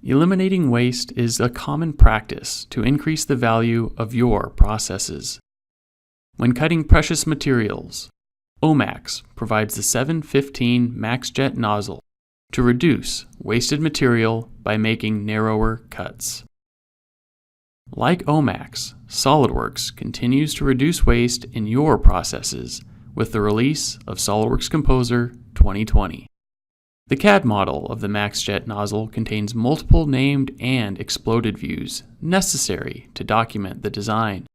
Eliminating waste is a common practice to increase the value of your processes. When cutting precious materials, OMAX provides the 715 MaxJet nozzle to reduce wasted material by making narrower cuts. Like OMAX, SOLIDWORKS continues to reduce waste in your processes with the release of SOLIDWORKS Composer 2020. The CAD model of the MaxJet nozzle contains multiple named and exploded views necessary to document the design.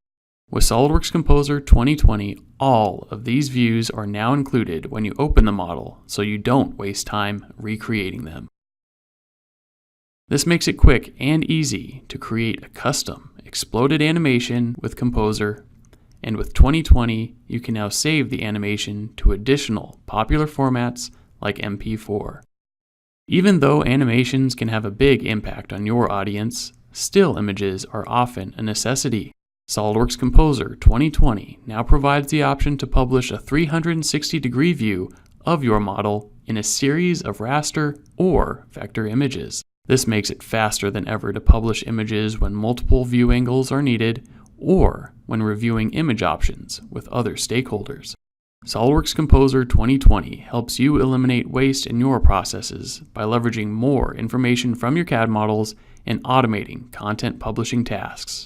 With SOLIDWORKS Composer 2020, all of these views are now included when you open the model, so you don't waste time recreating them. This makes it quick and easy to create a custom exploded animation with Composer, and with 2020, you can now save the animation to additional popular formats like MP4. Even though animations can have a big impact on your audience, still images are often a necessity. SOLIDWORKS Composer 2020 now provides the option to publish a 360-degree view of your model in a series of raster or vector images. This makes it faster than ever to publish images when multiple view angles are needed or when reviewing image options with other stakeholders. SOLIDWORKS Composer 2020 helps you eliminate waste in your processes by leveraging more information from your CAD models and automating content publishing tasks.